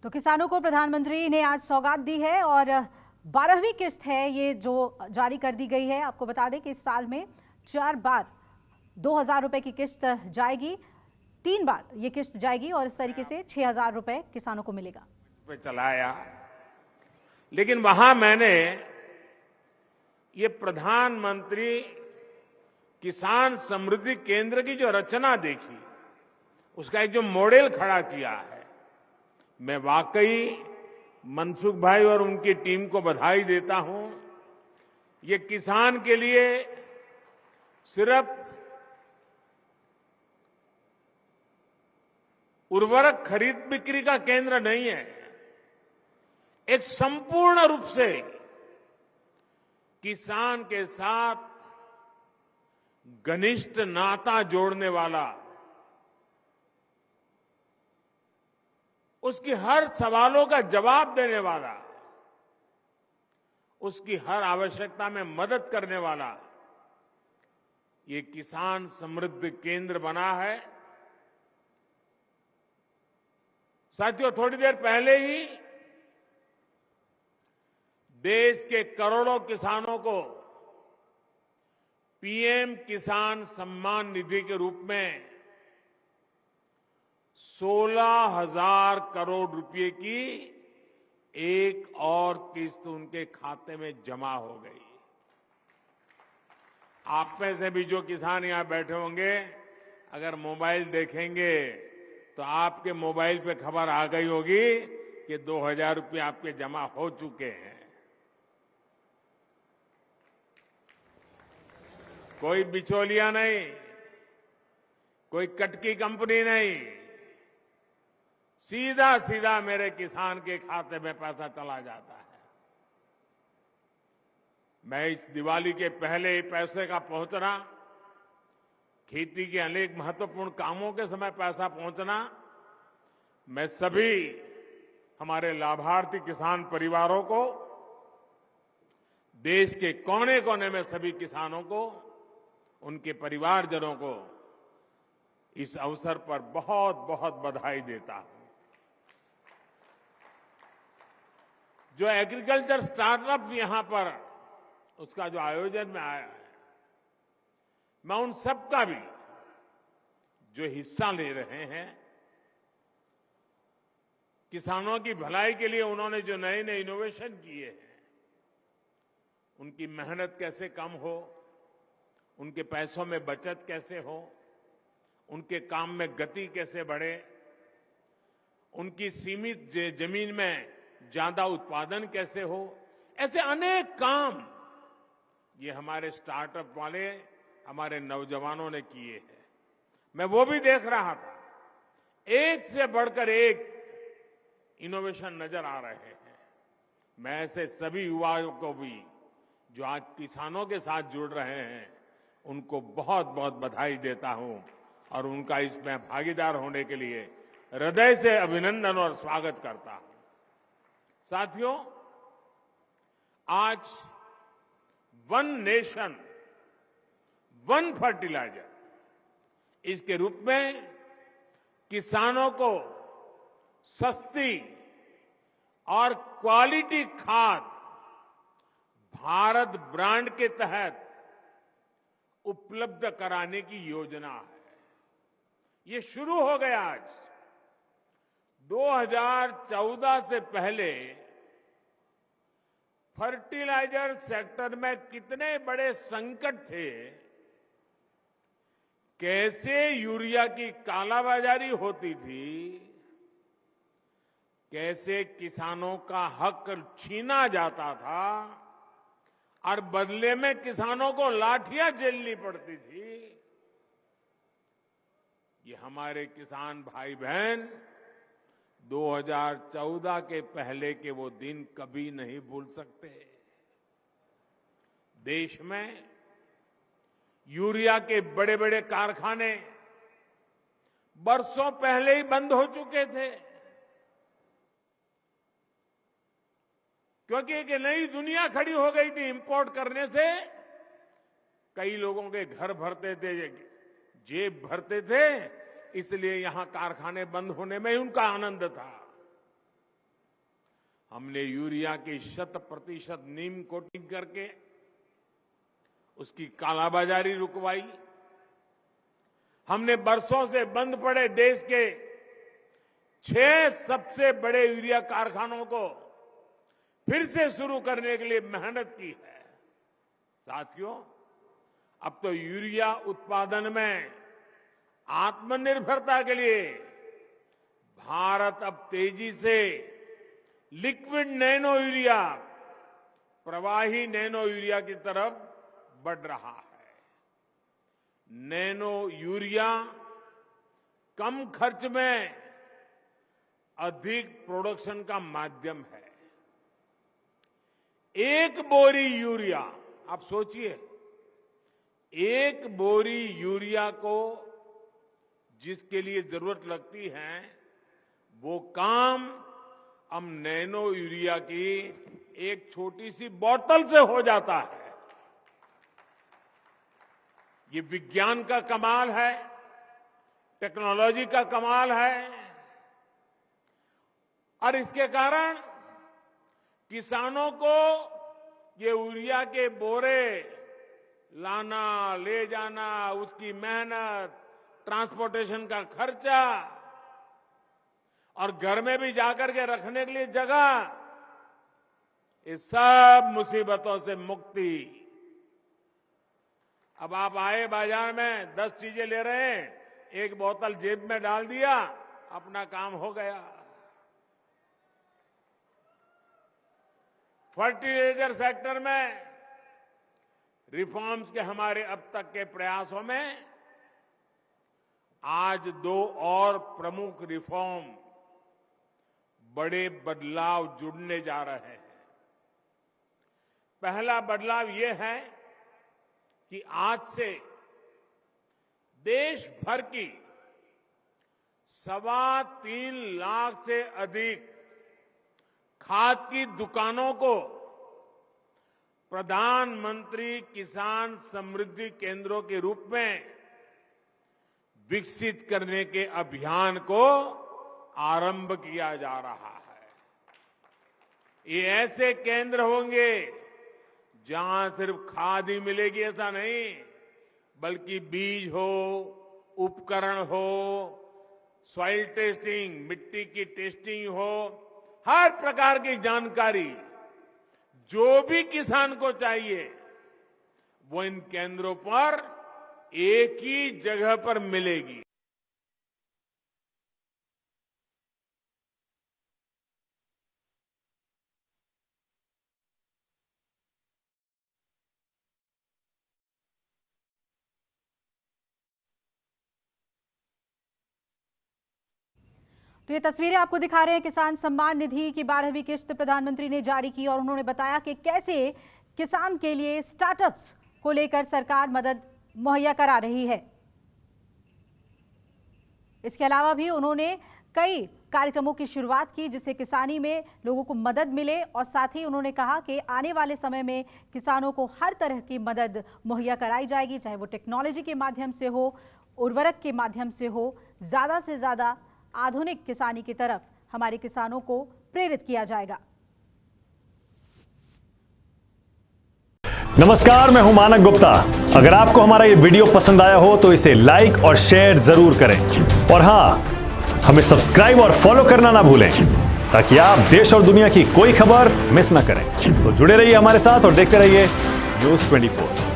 तो किसानों को प्रधानमंत्री ने आज सौगात दी है और 12वीं किस्त है ये जो जारी कर दी गई है। आपको बता दें कि इस साल में 4 बार 2,000 रुपए की किस्त जाएगी, 3 बार ये किस्त जाएगी और इस तरीके से 6,000 रुपए किसानों को मिलेगा। पे चलाया, लेकिन वहां मैंने ये प्रधानमंत्री किसान समृद्धि केंद्र की जो रचना देखी, उसका एक जो मॉडल खड़ा किया है, मैं वाकई मनसुख भाई और उनकी टीम को बधाई देता हूं। ये किसान के लिए सिर्फ उर्वरक खरीद बिक्री का केंद्र नहीं है, एक संपूर्ण रूप से किसान के साथ घनिष्ठ नाता जोड़ने वाला, उसकी हर सवालों का जवाब देने वाला, उसकी हर आवश्यकता में मदद करने वाला ये किसान समृद्धि केंद्र बना है। साथियों, थोड़ी देर पहले ही देश के करोड़ों किसानों को पीएम किसान सम्मान निधि के रूप में 16,000 करोड़ रुपए की एक और किस्त उनके खाते में जमा हो गई। आप में से भी जो किसान यहां बैठे होंगे, अगर मोबाइल देखेंगे तो आपके मोबाइल पे खबर आ गई होगी कि 2,000 रुपये आपके जमा हो चुके हैं। कोई बिचौलिया नहीं, कोई कटकी कंपनी नहीं, सीधा सीधा मेरे किसान के खाते में पैसा चला जाता है। मैं इस दिवाली के पहले पैसे का पहुंचना, खेती के अनेक महत्वपूर्ण कामों के समय पैसा पहुंचना, मैं सभी हमारे लाभार्थी किसान परिवारों को, देश के कोने कोने में सभी किसानों को, उनके परिवारजनों को इस अवसर पर बहुत बहुत बधाई देता हूं। जो एग्रीकल्चर स्टार्टअप यहां पर उसका जो आयोजन में आया है, मैं उन सबका भी जो हिस्सा ले रहे हैं, किसानों की भलाई के लिए उन्होंने जो नए नए इनोवेशन किए हैं, उनकी मेहनत कैसे कम हो, उनके पैसों में बचत कैसे हो, उनके काम में गति कैसे बढ़े, उनकी सीमित जमीन में ज्यादा उत्पादन कैसे हो, ऐसे अनेक काम ये हमारे स्टार्टअप वाले, हमारे नौजवानों ने किए हैं। मैं वो भी देख रहा था, एक से बढ़कर एक इनोवेशन नजर आ रहे हैं। मैं ऐसे सभी युवाओं को भी जो आज किसानों के साथ जुड़ रहे हैं, उनको बहुत बहुत बधाई देता हूं और उनका इसमें भागीदार होने के लिए हृदय से अभिनंदन और स्वागत करता हूं। साथियों, आज वन नेशन वन फर्टिलाइजर इसके रूप में किसानों को सस्ती और क्वालिटी खाद भारत ब्रांड के तहत उपलब्ध कराने की योजना है। ये शुरू हो गया आज। 2014 से पहले फर्टिलाइजर सेक्टर में कितने बड़े संकट थे, कैसे यूरिया की कालाबाजारी होती थी, कैसे किसानों का हक छीना जाता था और बदले में किसानों को लाठियां झेलनी पड़ती थी। ये हमारे किसान भाई बहन 2014 के पहले के वो दिन कभी नहीं भूल सकते। देश में यूरिया के बड़े बड़े कारखाने बरसों पहले ही बंद हो चुके थे, क्योंकि एक नई दुनिया खड़ी हो गई थी। इंपोर्ट करने से कई लोगों के घर भरते थे, जेब भरते थे, इसलिए यहां कारखाने बंद होने में ही उनका आनंद था। हमने यूरिया की 100% नीम कोटिंग करके उसकी कालाबाजारी रुकवाई। हमने बरसों से बंद पड़े देश के 6 सबसे बड़े यूरिया कारखानों को फिर से शुरू करने के लिए मेहनत की है। साथियों, अब तो यूरिया उत्पादन में आत्मनिर्भरता के लिए भारत अब तेजी से लिक्विड नैनो यूरिया, प्रवाही नैनो यूरिया की तरफ बढ़ रहा है। नैनो यूरिया कम खर्च में अधिक प्रोडक्शन का माध्यम है। एक बोरी यूरिया, आप सोचिए, एक बोरी यूरिया को जिसके लिए जरूरत लगती है वो काम अब नैनो यूरिया की एक छोटी सी बोतल से हो जाता है। ये विज्ञान का कमाल है, टेक्नोलॉजी का कमाल है और इसके कारण किसानों को ये यूरिया के बोरे लाना, ले जाना, उसकी मेहनत, ट्रांसपोर्टेशन का खर्चा और घर में भी जाकर के रखने के लिए जगह, इस सब मुसीबतों से मुक्ति। अब आप आए बाजार में 10 चीजें ले रहे हैं, एक बोतल जेब में डाल दिया, अपना काम हो गया। फर्टिलाइजर सेक्टर में रिफॉर्म्स के हमारे अब तक के प्रयासों में आज 2 और प्रमुख रिफॉर्म, बड़े बदलाव जुड़ने जा रहे हैं। पहला बदलाव ये है कि आज से देश भर की 3.25 लाख से अधिक खाद की दुकानों को प्रधानमंत्री किसान समृद्धि केंद्रों के रूप में विकसित करने के अभियान को आरंभ किया जा रहा है। ये ऐसे केंद्र होंगे जहां सिर्फ खाद ही मिलेगी ऐसा नहीं, बल्कि बीज हो, उपकरण हो, सॉइल टेस्टिंग, मिट्टी की टेस्टिंग हो, हर प्रकार की जानकारी जो भी किसान को चाहिए वो इन केंद्रों पर एक ही जगह पर मिलेगी। तो ये तस्वीरें आपको दिखा रहे हैं किसान सम्मान निधि की 12वीं किस्त प्रधानमंत्री ने जारी की और उन्होंने बताया कि कैसे किसान के लिए स्टार्टअप्स को लेकर सरकार मदद मुहैया करा रही है। इसके अलावा भी उन्होंने कई कार्यक्रमों की शुरुआत की जिससे किसानी में लोगों को मदद मिले और साथ ही उन्होंने कहा कि आने वाले समय में किसानों को हर तरह की मदद मुहैया कराई जाएगी, चाहे वो टेक्नोलॉजी के माध्यम से हो, उर्वरक के माध्यम से हो। ज्यादा से ज्यादा आधुनिक किसानी की तरफ हमारे किसानों को प्रेरित किया जाएगा। नमस्कार, मैं हूं मानक गुप्ता। अगर आपको हमारा ये वीडियो पसंद आया हो तो इसे लाइक और शेयर जरूर करें और हां, हमें सब्सक्राइब और फॉलो करना ना भूलें ताकि आप देश और दुनिया की कोई खबर मिस ना करें। तो जुड़े रहिए हमारे साथ और देखते रहिए न्यूज़ 24।